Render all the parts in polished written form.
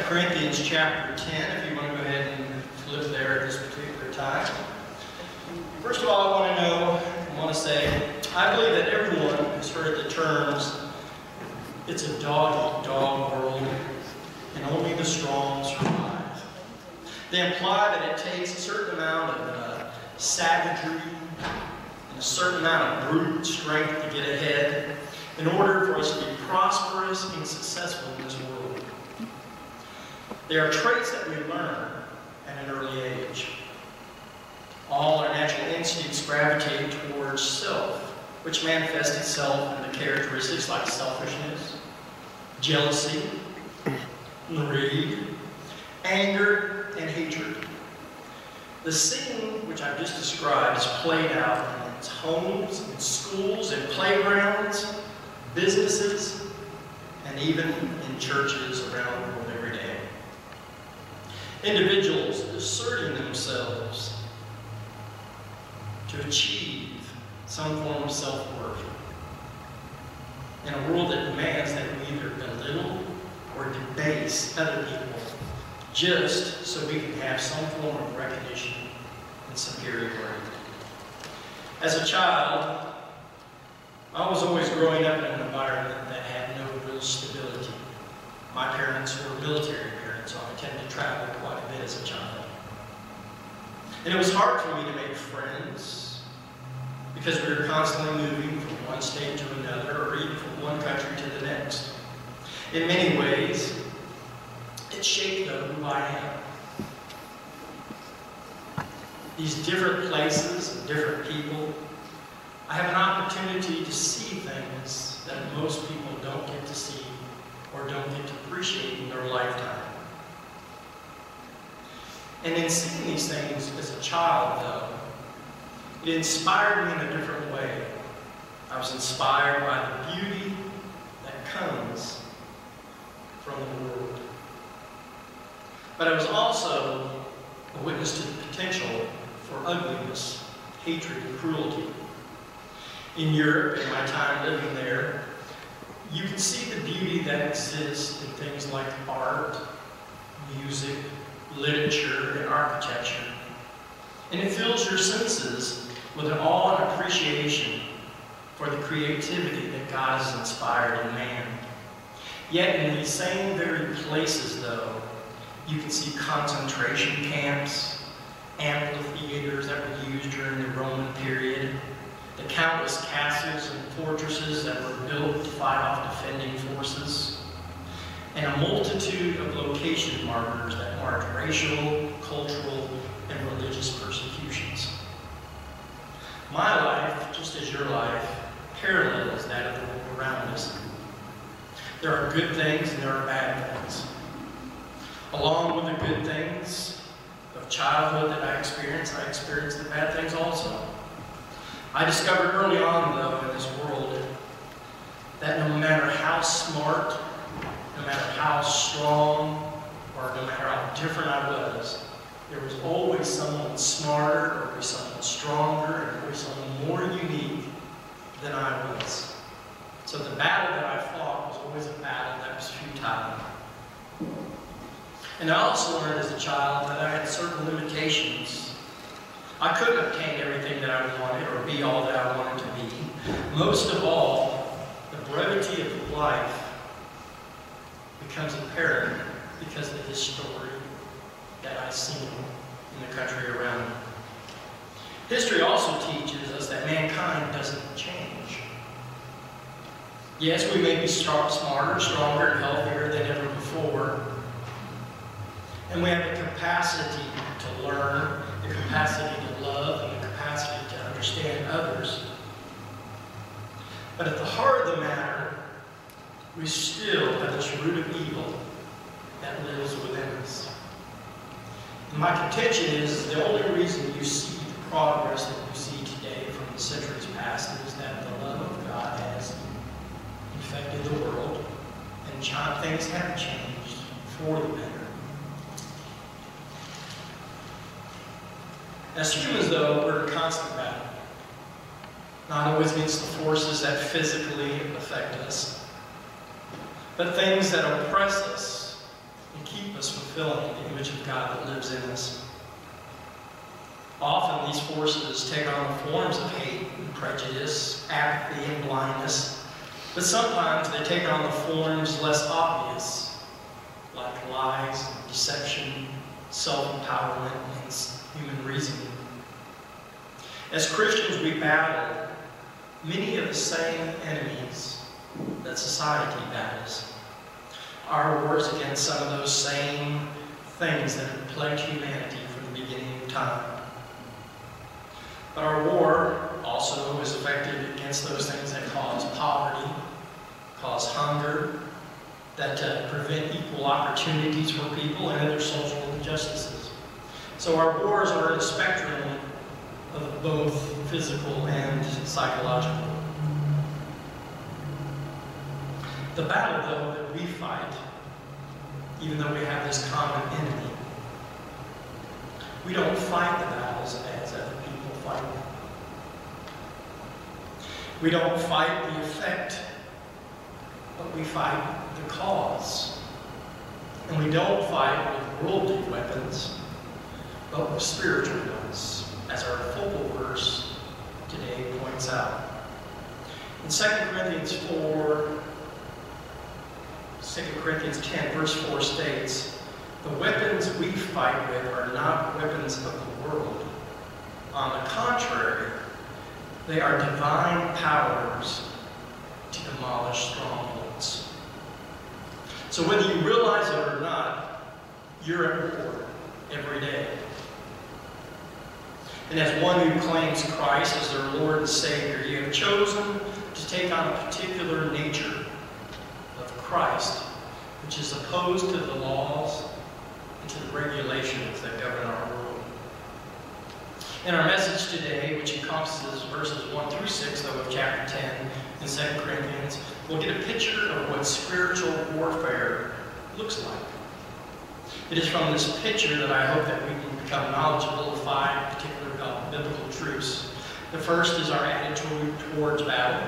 Corinthians chapter 10, if you want to go ahead and flip there at this particular time. First of all, I want to say, I believe that everyone has heard the terms, it's a dog-eat-dog world, and only the strong survive. They imply that it takes a certain amount of savagery and a certain amount of brute strength to get ahead in order for us to be prosperous and successful in this world. There are traits that we learn at an early age. All our natural instincts gravitate towards self, which manifests itself in the characteristics like selfishness, jealousy, greed, anger, and hatred. The scene which I've just described is played out in homes, in schools, in playgrounds, businesses, and even in churches around the world every day. Individuals asserting themselves to achieve some form of self-worth in a world that demands that we either belittle or debase other people just so we can have some form of recognition and superiority. As a child, I was always growing up in an environment that had no real stability. My parents were military parents, so I tended to travel quite a bit as a child. And it was hard for me to make friends because we were constantly moving from one state to another or even from one country to the next. In many ways, it shaped who I am. These different places and different people, I have an opportunity to see things that most people don't get to see or don't get to appreciate in their lifetime. And in seeing these things as a child, though, it inspired me in a different way. I was inspired by the beauty that comes from the world. But I was also a witness to the potential for ugliness, hatred, and cruelty. In Europe, in my time living there, you can see the beauty that exists in things like art, music, literature, and architecture. And it fills your senses with an awe and appreciation for the creativity that God has inspired in man. Yet in these same very places, though, you can see concentration camps, amphitheaters that were used during the Roman period, the countless castles and fortresses that were built to fight off defending forces, and a multitude of location markers that marked racial, cultural, and religious persecutions. My life, just as your life, parallels that of the world around us. There are good things and there are bad things. Along with the good things of childhood that I experienced the bad things also. I discovered early on, though, in this world, that no matter how smart, no matter how strong, or no matter how different I was, there was always someone smarter, or always someone stronger, and always someone more unique than I was. So the battle that I fought was always a battle that was futile. And I also learned as a child that I had certain limitations. I couldn't obtain everything that I wanted or be all that I wanted to be. Most of all, the brevity of life becomes apparent because of the history that I've seen in the country around me. History also teaches us that mankind doesn't change. Yes, we may be smarter, stronger, and healthier than ever before. And we have the capacity to learn, the capacity to love, and the capacity to understand others. But at the heart of the matter, we still have this root of evil that lives within us. And my contention is the only reason you see the progress that you see today from the centuries past is that the love of God has infected the world, and things have changed for the better. As humans, though, we're in constant battle. Not always against the forces that physically affect us, but things that oppress us and keep us fulfilling the image of God that lives in us. Often these forces take on the forms of hate and prejudice, apathy and blindness, but sometimes they take on the forms less obvious, like lies, deception, self-empowerment, and human reasoning. As Christians, we battle many of the same enemies that society battles. Our wars against some of those same things that have plagued humanity from the beginning of time. But our war also is effective against those things that cause poverty, cause hunger, that prevent equal opportunities for people, and other social injustices. So our wars are in a spectrum of both physical and psychological. The battle, though, that we fight, even though we have this common enemy, we don't fight the battles as other people fight them. We don't fight the effect, but we fight the cause. And we don't fight with worldly weapons, but with spiritual ones, as our focal verse today points out. In 2 Corinthians 10, verse 4 states, "The weapons we fight with are not weapons of the world. On the contrary, they are divine powers to demolish strongholds." So whether you realize it or not, you're at war every day. And as one who claims Christ as their Lord and Savior, you have chosen to take on a particular nature of Christ, which is opposed to the laws and to the regulations that govern our world. In our message today, which encompasses verses 1 through 6, though, of chapter 10 in 2 Corinthians, we'll get a picture of what spiritual warfare looks like. It is from this picture that I hope that we can become knowledgeable of 5 particular biblical truths. The first is our attitude towards battle.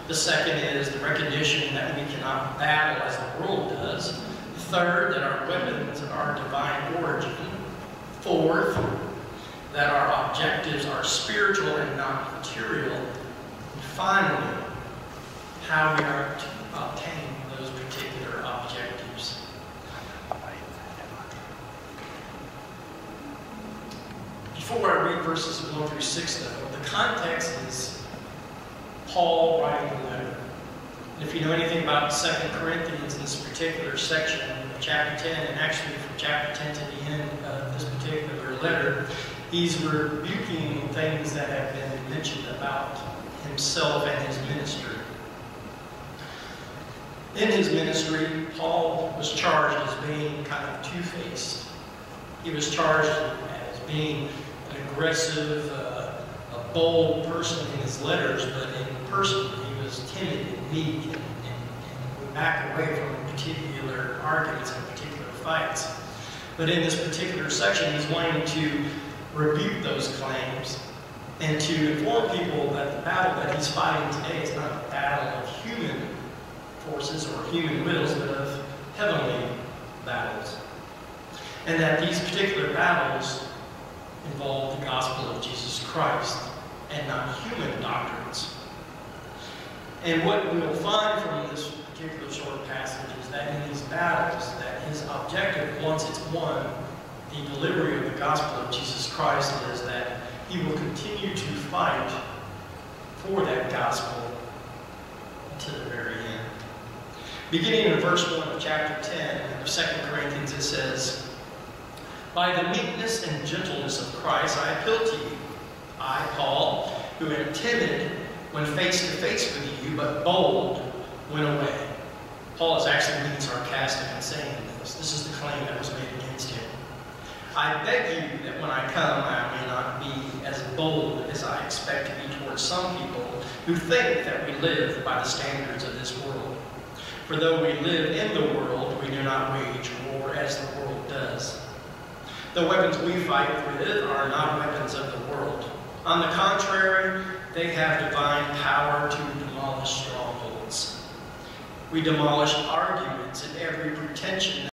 The second is the recognition that we cannot battle as the world does. The third, that our weapons are divine origin. Fourth, that our objectives are spiritual and not material. And finally, how we are to obtain those particular objectives. Before I read verses 1 through 6, though, the context is Paul writing the letter. And if you know anything about 2 Corinthians in this particular section of chapter 10, and actually from chapter 10 to the end of this particular letter, he's rebuking things that have been mentioned about himself and his ministry. In his ministry, Paul was charged as being kind of two-faced. He was charged as being an aggressive, a bold person in his letters, but in person he was timid and meek and would back away from particular arguments and particular fights. But in this particular section, he's wanting to rebuke those claims and to inform people that the battle that he's fighting today is not a battle of human forces or human wills, but of heavenly battles. And that these particular battles involve the gospel of Jesus Christ and not human doctrines. And what we'll find from this particular short passage is that in these battles, that his objective, once it's won, the delivery of the gospel of Jesus Christ, is that he will continue to fight for that gospel until the very end. Beginning in verse 1 of chapter 10 of 2 Corinthians, it says, "By the meekness and gentleness of Christ I appeal to you. I, Paul, who am timid when face to face with you, but bold when away." Paul is actually being sarcastic in saying this. This is the claim that was made against him. "I beg you that when I come, I may not be as bold as I expect to be towards some people who think that we live by the standards of this world. For though we live in the world, we do not wage war as the world does. The weapons we fight with are not weapons of the world. On the contrary, they have divine power to demolish strongholds. We demolish arguments and every pretension